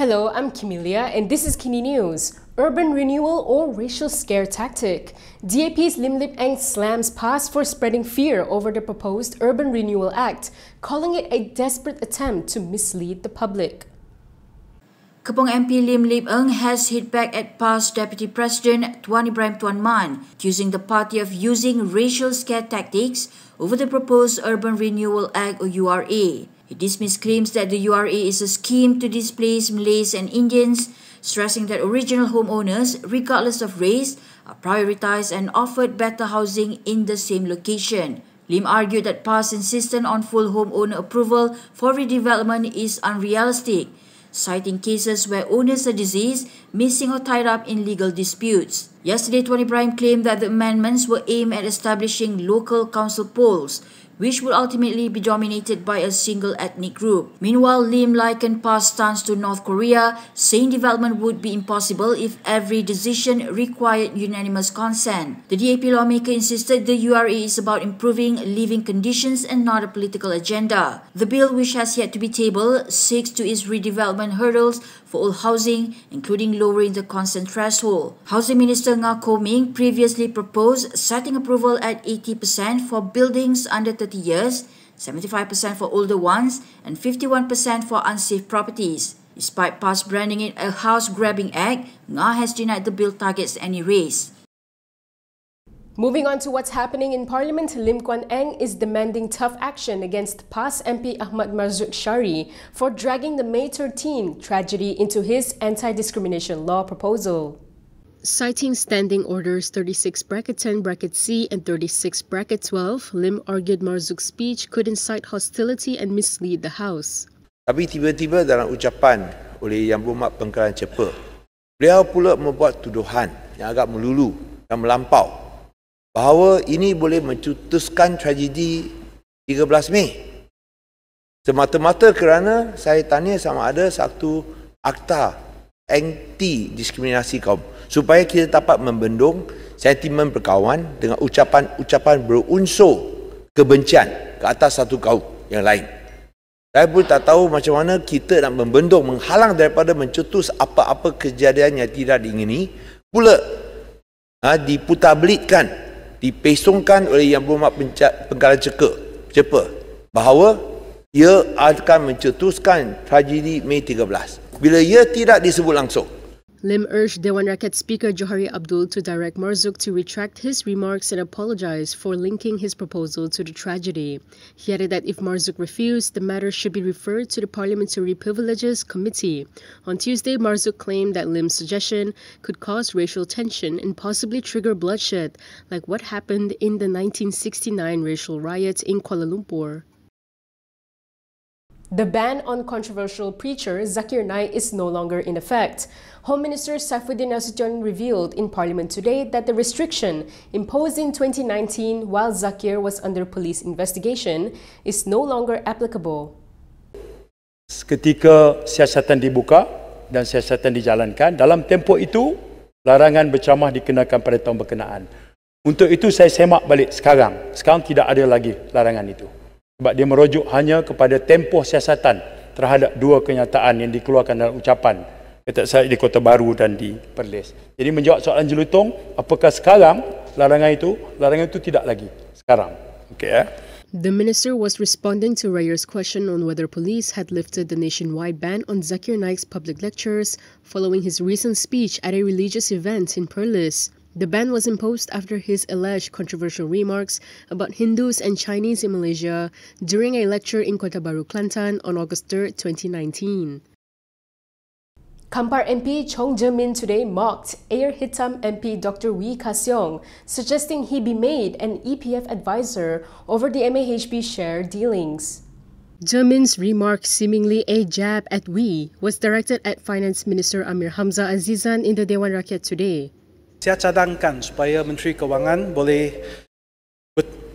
Hello, I'm Camelia and this is KiniNews. Urban renewal or racial scare tactic. DAP's Lim Lip Eng slams past for spreading fear over the proposed Urban Renewal Act, calling it a desperate attempt to mislead the public. Kepong MP Lim Lip Eng has hit back at past Deputy President Tuan Ibrahim Tuan Man, accusing the party of using racial scare tactics over the proposed Urban Renewal Act or URA. He dismissed claims that the URA is a scheme to displace Malays and Indians, stressing that original homeowners, regardless of race, are prioritised and offered better housing in the same location. Lim argued that PAS's insistence on full homeowner approval for redevelopment is unrealistic, citing cases where owners are deceased, missing or tied up in legal disputes. Yesterday, Tuan Ibrahim claimed that the amendments were aimed at establishing local council poles, which would ultimately be dominated by a single ethnic group. Meanwhile, Lim likened PAS's stance to North Korea, saying development would be impossible if every decision required unanimous consent. The DAP lawmaker insisted the URA is about improving living conditions and not a political agenda. The bill, which has yet to be tabled, seeks to ease redevelopment hurdles for all housing, including lowering the consent threshold. Housing Minister Nga Ko Ming previously proposed setting approval at 80% for buildings under 30 years, 75% for older ones, and 51% for unsafe properties. Despite PAS branding it a house-grabbing act, Nga has denied the bill targets any race. Moving on to what's happening in Parliament, Lim Kuan Eng is demanding tough action against PAS MP Ahmad Marzuq Shari for dragging the May 13 tragedy into his anti-discrimination law proposal. Citing Standing Orders 36(10)(c) and 36(12), Lim argued Marzuq's speech could incite hostility and mislead the House. Tapi tiba-tiba dalam ucapan oleh Yang Berhormat Pengkalan Cepa, beliau pula membuat tuduhan yang agak melulu dan melampau bahawa ini boleh mencetuskan tragedi 13 Mei. Semata-mata kerana saya tanya sama ada satu akta anti-diskriminasi kaum, supaya kita dapat membendung sentimen berkawan dengan ucapan-ucapan berunsur kebencian ke atas satu kaum yang lain. Saya pun tak tahu macam mana kita nak membendung, menghalang daripada mencetus apa-apa kejadian yang tidak diingini, pula diputarbelitkan, dipesongkan oleh Yang Berhormat Pengkalan Cepa bahawa ia akan mencetuskan tragedi Mei 13 bila ia tidak disebut langsung. Lim urged Dewan Rakyat Speaker Johari Abdul to direct Marzuq to retract his remarks and apologize for linking his proposal to the tragedy. He added that if Marzuq refused, the matter should be referred to the Parliamentary Privileges Committee. On Tuesday, Marzuq claimed that Lim's suggestion could cause racial tension and possibly trigger bloodshed, like what happened in the 1969 racial riots in Kuala Lumpur. The ban on controversial preacher Zakir Naik is no longer in effect. Home Minister Saifuddin Nasution revealed in Parliament today that the restriction imposed in 2019 while Zakir was under police investigation is no longer applicable. Ketika siasatan dibuka dan siasatan dijalankan, dalam tempoh itu larangan berceramah dikenakan pada tahun berkenaan. Untuk itu saya semak balik sekarang. Sekarang tidak ada lagi larangan itu. Sebab dia merujuk hanya kepada tempoh siasatan terhadap dua kenyataan yang dikeluarkan dalam ucapan kata saya di Kota Baru dan di Perlis. Jadi menjawab soalan jelutong, apakah sekarang larangan itu tidak lagi sekarang. Okey. The minister was responding to Rayer's question on whether police had lifted the nationwide ban on Zakir Naik's public lectures following his recent speech at a religious event in Perlis. The ban was imposed after his alleged controversial remarks about Hindus and Chinese in Malaysia during a lecture in Kota Baru, Kelantan on August 3, 2019. Kampar MP Chong Jamin today mocked Air Hitam MP Dr. Wee Ka Seong, suggesting he be made an EPF advisor over the MAHB share dealings. Jamin's remark, seemingly a jab at Wee, was directed at Finance Minister Amir Hamzah Azizan in the Dewan Rakyat today. Saya cadangkan supaya Menteri Kewangan boleh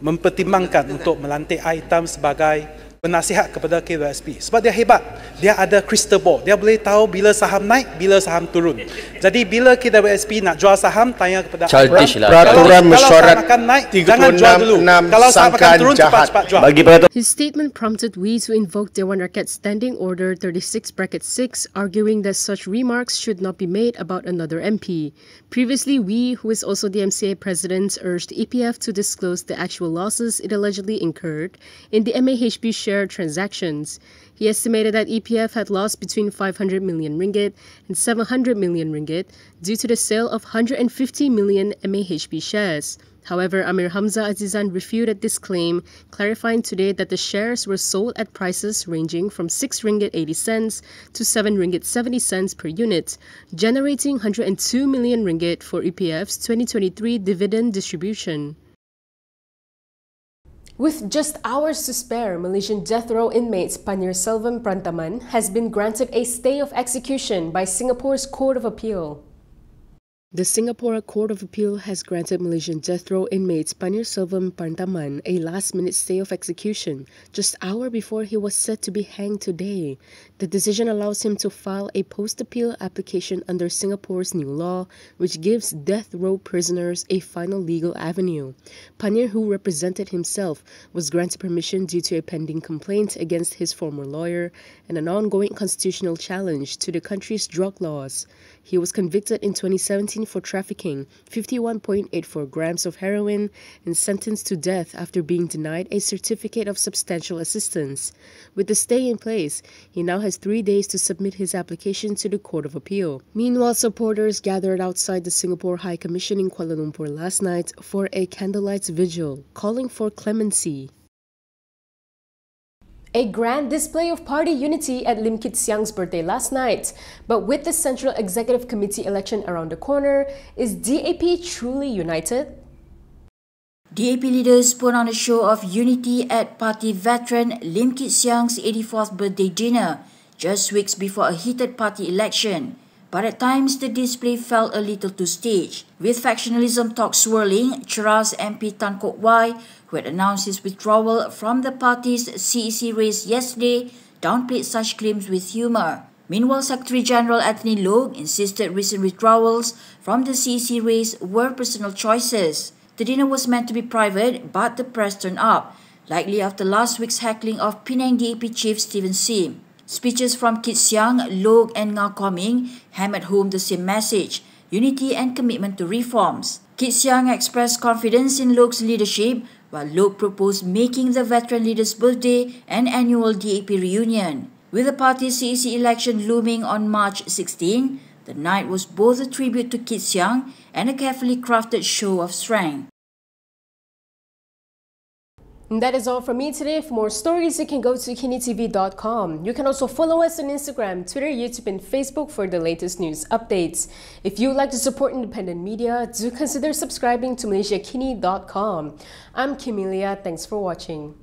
mempertimbangkan untuk melantik Air Hitam sebagai bernasihat kepada KWSP. Sebab dia hebat. Dia ada crystal ball. Dia boleh tahu bila saham naik, bila saham turun. Jadi bila KWSP nak jual saham, tanya kepada peraturan mesyuarat akan naik, jangan jual dulu. Kalau saham akan turun, cepat-cepat jual. His statement prompted we to invoke Dewan Rakyat Standing Order 36(6), arguing that such remarks should not be made about another MP. Previously, we, who is also the MCA president, urged EPF to disclose the actual losses it allegedly incurred in the MAHB share transactions. He estimated that EPF had lost between 500 million ringgit and 700 million ringgit due to the sale of 150 million MAHB shares. However, Amir Hamza Azizan refuted this claim, clarifying today that the shares were sold at prices ranging from 6 ringgit 80 cents to 7 ringgit 70 cents per unit, generating 102 million ringgit for EPF's 2023 dividend distribution. With just hours to spare, Malaysian death row inmate Panirselvam Prantaman has been granted a stay of execution by Singapore's Court of Appeal. The Singapore Court of Appeal has granted Malaysian death row inmate Panirselvam Prantaman a last-minute stay of execution just hours before he was set to be hanged today. The decision allows him to file a post-appeal application under Singapore's new law, which gives death row prisoners a final legal avenue. Panir, who represented himself, was granted permission due to a pending complaint against his former lawyer and an ongoing constitutional challenge to the country's drug laws. He was convicted in 2017 for trafficking 51.84 grams of heroin and sentenced to death after being denied a certificate of substantial assistance. With the stay in place, he now has 3 days to submit his application to the Court of Appeal. Meanwhile, supporters gathered outside the Singapore High Commission in Kuala Lumpur last night for a candlelight vigil, calling for clemency. A grand display of party unity at Lim Kit Siang's birthday last night. But with the Central Executive Committee election around the corner, is DAP truly united? DAP leaders put on a show of unity at party veteran Lim Kit Siang's 84th birthday dinner, just weeks before a heated party election. But at times, the display felt a little too staged. With factionalism talk swirling, Cheras MP Tan Kok Wai, who had announced his withdrawal from the party's CEC race yesterday, downplayed such claims with humour. Meanwhile, Secretary General Anthony Loke insisted recent withdrawals from the CEC race were personal choices. The dinner was meant to be private, but the press turned up, likely after last week's heckling of Penang DAP chief Stephen Sim. Speeches from Kit Siang, Loke and Ngah Koming hammered home the same message, unity and commitment to reforms. Kit Siang expressed confidence in Loke's leadership, while Loke proposed making the veteran leader's birthday an annual DAP reunion. With the party's CEC election looming on March 16, the night was both a tribute to Kit Siang and a carefully crafted show of strength. And that is all from me today. For more stories, you can go to Kinitv.com. You can also follow us on Instagram, Twitter, YouTube, and Facebook for the latest news updates. If you would like to support independent media, do consider subscribing to MalaysiaKini.com. I'm Kimilia. Thanks for watching.